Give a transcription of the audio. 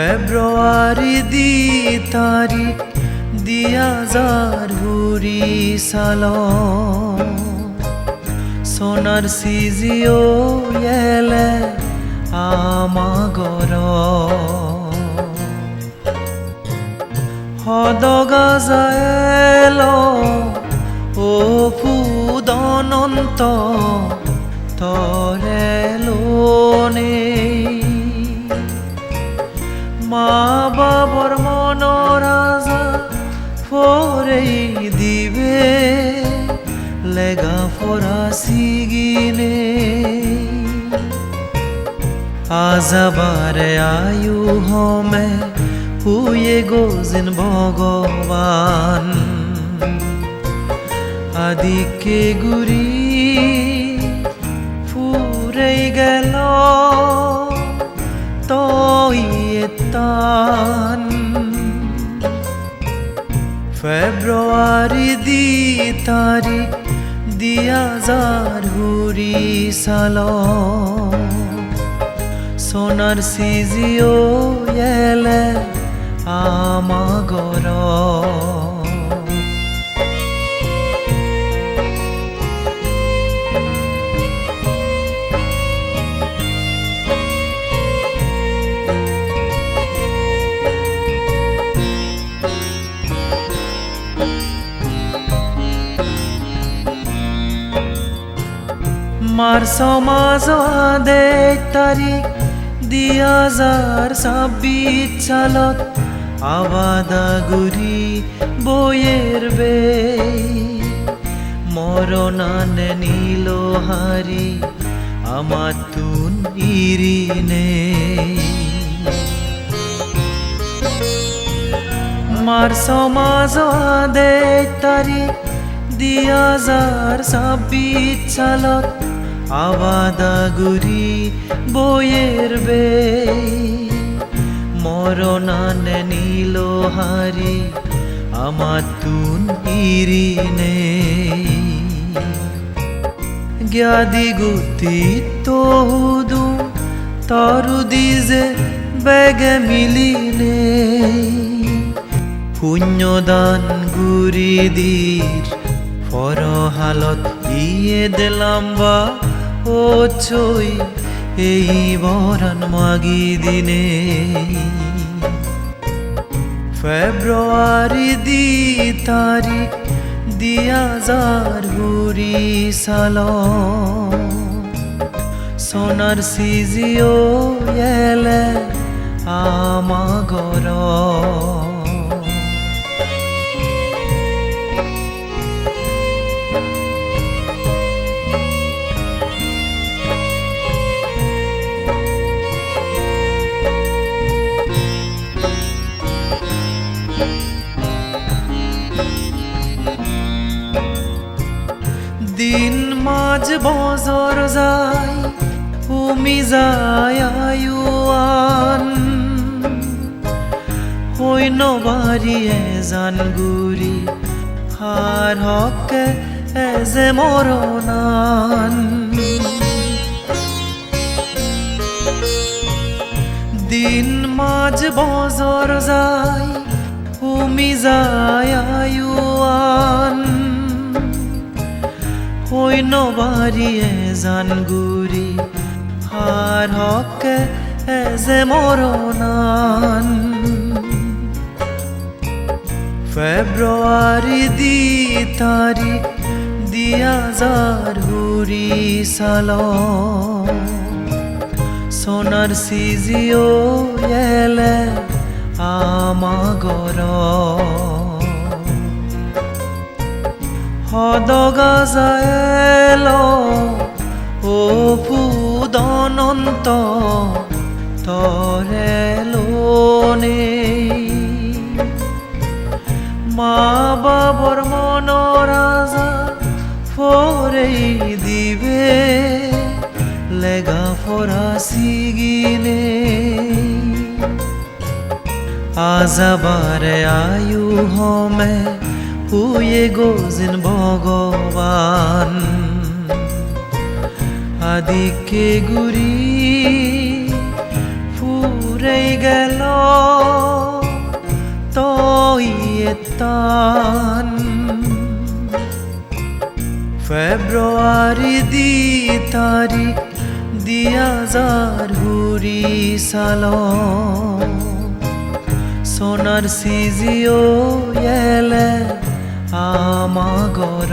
ফেব্রুয়ারি দি তারিখ দিয়া যার হুরি সাল সোনার সিজিও এলে আমাগর হদগাজা এলো ও ফুদনন্ত তরে লোনে মা বাবার মনোরাজা ফরেই দিবে লেগা ফরাসিগিনে আজাবারে আয়ু হমে হুয়ে গোজিন ভগবান আদিকে গুরি ফুরেই গেল তান ফেব্রুয়ারি দি তারিখ দিয়া যার হুরি সাল সোনার সিজিও এলে আমাগর মার্চ মাস তারিখ 2026 সালত আবাদাগুড়ি বইয়ের বে মরণানে নীল হারি আমার তুন ইরিনে মার্চ মাস তারিখ 2026 সালত আবাদাগুড়ি বইয়ের বে মরণানে নীল হারি আমার তুন ইরিনে জ্ঞাদি গুতি তহুদু তরু দিজে বেগে মিলিনে পুণ্যদান গুরি দীর ফরহালত ইয়ে দিলাম বা ও ছই এই বরান মাগি দিনে ফেব্রুয়ারি দি তারিখ দিয়া যার হুরি সাল সোনার সিজিও এলে আমাগর দিন মাঝ বছর যায় উমি যায় আয়ুয়ান হইন বাড়ি জান গুরি হার হকে এজে মরণান দিন মাঝ বছর যায় উমি যায় আয়ুয়ান হইন বাড়ি জান গুরি হার হকে এজে মরণান ফেব্রুয়ারি দি তারিখ দিয়া যার হুরি সাল সোনার সিজিও এলে আমাগর হদগাজা এলো ও ফুদনন্ত তরে লোনে মা বাবার মনোরাজা ফরেই দিবে লেগা ফরাসিগিনে আজাবারে আয়ু হমে হুয়ে গোজিন ভগবান আদিকে গুরি ফুরে ফুরেই গেল তইয়েতান ফেব্রুয়ারি দি তারিখ দিয়া যার হুরি সাল সোনার সিজিও এলে আমাগর